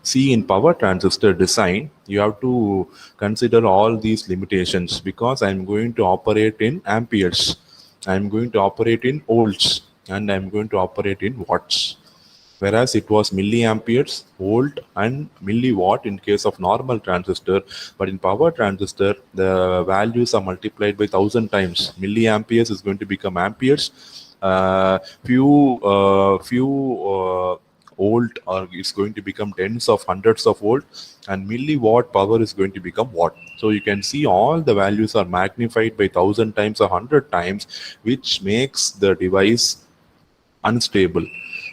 See, in power transistor design, you have to consider all these limitations because I'm going to operate in amperes, I'm going to operate in volts, and I'm going to operate in watts. Whereas it was milliamperes, volt, and milliwatt in case of normal transistor, but in power transistor, the values are multiplied by 1,000 times. Milliamperes is going to become amperes. Few volt or is going to become tens of hundreds of volt, and milliwatt power is going to become watt. So you can see all the values are magnified by 1,000 times or 100 times, which makes the device unstable.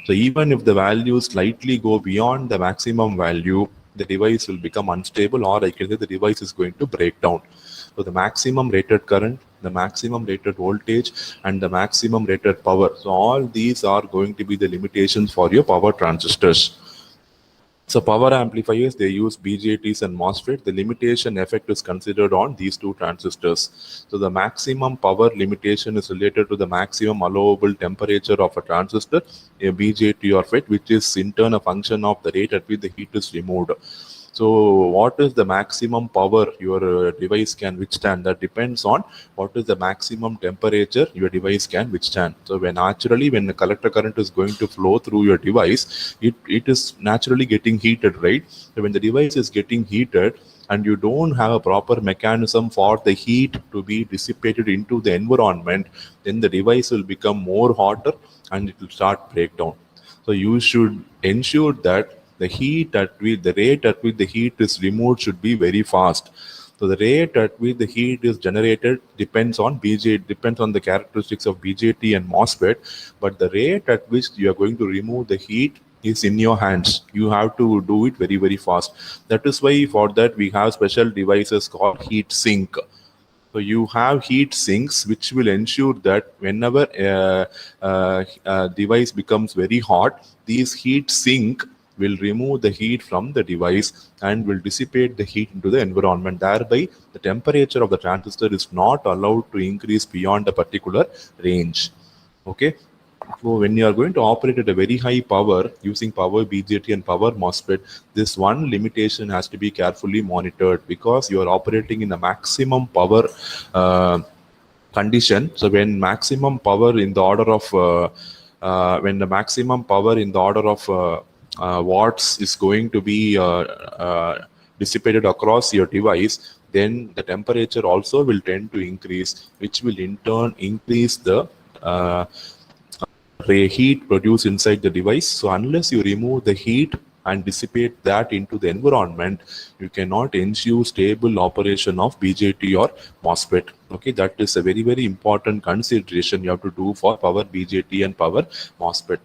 So even if the values slightly go beyond the maximum value, the device will become unstable, or I can say the device is going to break down. So the maximum rated current, the maximum rated voltage, and the maximum rated power. So all these are going to be the limitations for your power transistors. So power amplifiers, they use BJTs and MOSFET. The limitation effect is considered on these two transistors. So the maximum power limitation is related to the maximum allowable temperature of a transistor, a BJT or FET, which is in turn a function of the rate at which the heat is removed. So what is the maximum power your device can withstand? That depends on what is the maximum temperature your device can withstand. So when the collector current is going to flow through your device, it is naturally getting heated, right? So when the device is getting heated and you don't have a proper mechanism for the heat to be dissipated into the environment, then the device will become more hotter and it will start breakdown. So you should ensure that the rate at which the heat is removed should be very fast. So the rate at which the heat is generated depends on the characteristics of BJT and MOSFET, but the rate at which you are going to remove the heat is in your hands. You have to do it very, very fast. That is why for that we have special devices called heat sink. So you have heat sinks which will ensure that whenever a device becomes very hot, these heat sink will remove the heat from the device and will dissipate the heat into the environment. Thereby, the temperature of the transistor is not allowed to increase beyond a particular range. Okay. So when you are going to operate at a very high power using power BJT and power MOSFET, this one limitation has to be carefully monitored because you are operating in a maximum power uh, condition. So when the maximum power in the order of watts is going to be dissipated across your device, then the temperature also will tend to increase, which will in turn increase the uh, heat produced inside the device. So unless you remove the heat and dissipate that into the environment, you cannot ensure stable operation of BJT or MOSFET. Okay, that is a very, very important consideration you have to do for power BJT and power MOSFET.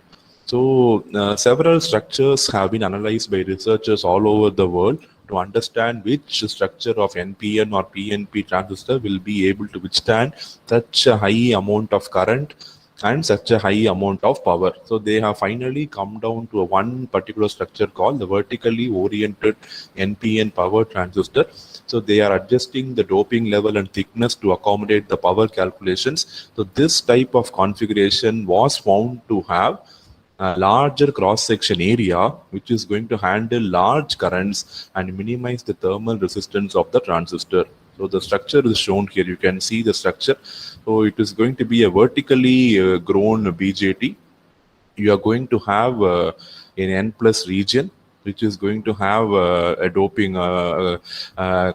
So several structures have been analyzed by researchers all over the world to understand which structure of NPN or PNP transistor will be able to withstand such a high amount of current and such a high amount of power. So they have finally come down to one particular structure called the vertically oriented NPN power transistor. So they are adjusting the doping level and thickness to accommodate the power calculations. So this type of configuration was found to have a larger cross-section area, which is going to handle large currents and minimize the thermal resistance of the transistor. So the structure is shown here. You can see the structure. So it is going to be a vertically grown BJT. You are going to have an N plus region, which is going to have a doping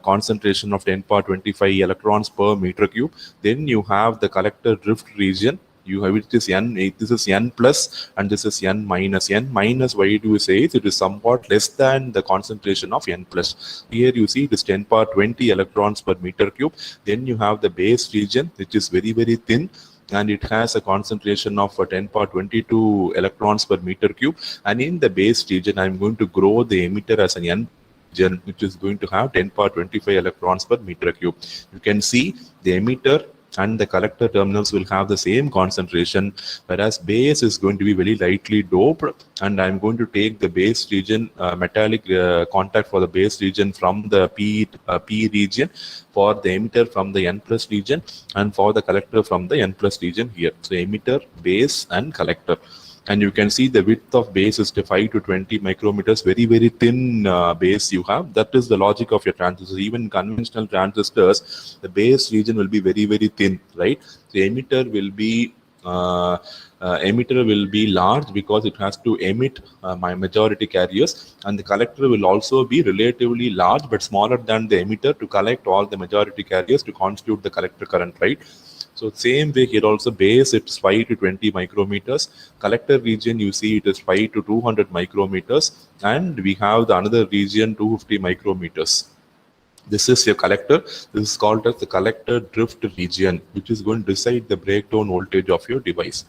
concentration of 10 power 25 electrons per meter cube. Then you have the collector drift region. You have it is N, this is N plus and this is N minus. N minus, why do you say it? It is somewhat less than the concentration of N plus. Here you see it is 10 power 20 electrons per meter cube. Then you have the base region, which is very, very thin, and it has a concentration of 10 power 22 electrons per meter cube. And in the base region, I'm going to grow the emitter as an N region, which is going to have 10 power 25 electrons per meter cube. You can see the emitter and the collector terminals will have the same concentration, whereas base is going to be very lightly doped. And I'm going to take the base region, metallic contact for the base region from the P region, for the emitter from the N plus region, and for the collector from the N plus region here. So emitter, base, and collector. And you can see the width of base is to 5 to 20 micrometers, very, very thin base you have. That is the logic of your transistors. Even conventional transistors, the base region will be very, very thin, right? The uh, emitter will be large because it has to emit my majority carriers, and the collector will also be relatively large but smaller than the emitter to collect all the majority carriers to constitute the collector current, right? So same way here also, base it's 5 to 20 micrometers. Collector region you see it is 5 to 200 micrometers, and we have the another region 250 micrometers. This is your collector. This is called as the collector drift region, which is going to decide the breakdown voltage of your device.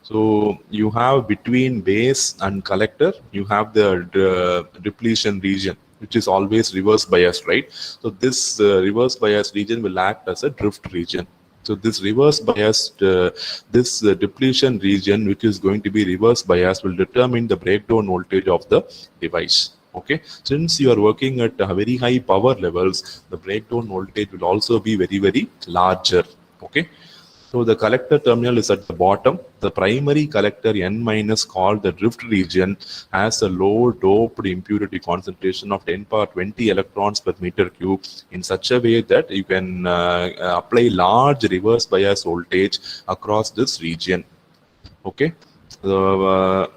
So you have between base and collector, you have the depletion region, which is always reverse biased, right? So this reverse biased region will act as a drift region. So this reverse biased, this depletion region, which is going to be reverse biased, will determine the breakdown voltage of the device. Okay, since you are working at very high power levels, the breakdown voltage will also be very, very larger. Okay, so the collector terminal is at the bottom. The primary collector N minus, called the drift region, has a low doped impurity concentration of 10 power 20 electrons per meter cube in such a way that you can apply large reverse bias voltage across this region. Okay, so,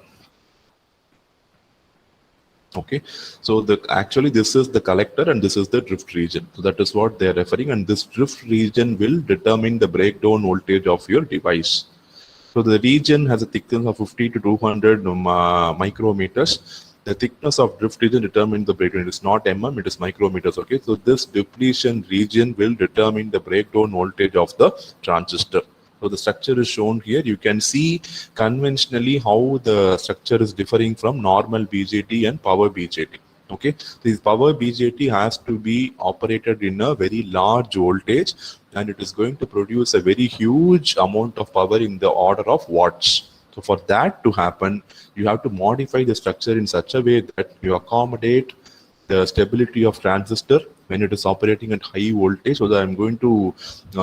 okay, so the actually this is the collector and this is the drift region. So that is what they are referring, and this drift region will determine the breakdown voltage of your device. So the region has a thickness of 50 to 200 micrometers. The thickness of drift region determines the breakdown. It is not mm, it is micrometers. Okay, so this depletion region will determine the breakdown voltage of the transistor. So the structure is shown here. You can see conventionally how the structure is differing from normal BJT and power BJT. Okay, this power BJT has to be operated in a very large voltage, and it is going to produce a very huge amount of power in the order of watts. So for that to happen, you have to modify the structure in such a way that you accommodate the stability of transistor when it is operating at high voltage. So that I'm going to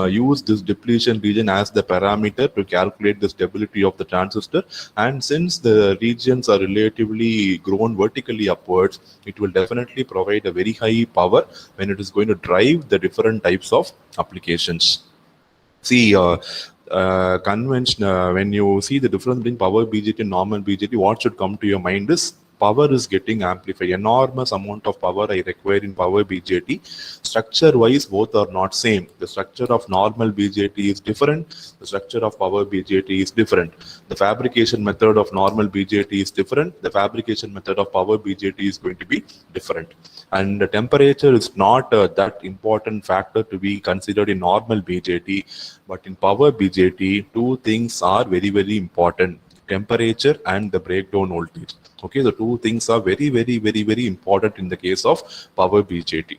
use this depletion region as the parameter to calculate the stability of the transistor. And since the regions are relatively grown vertically upwards, it will definitely provide a very high power when it is going to drive the different types of applications. See, convention, when you see the difference between power BJT and normal BJT, what should come to your mind is power is getting amplified. Enormous amount of power I require in power BJT. Structure wise, both are not same. The structure of normal BJT is different. The structure of power BJT is different. The fabrication method of normal BJT is different. The fabrication method of power BJT is going to be different. And the temperature is not that important factor to be considered in normal BJT, but in power BJT, two things are very, very important: temperature and the breakdown voltage. Okay, the two things are very, very, very, very important in the case of power BJT.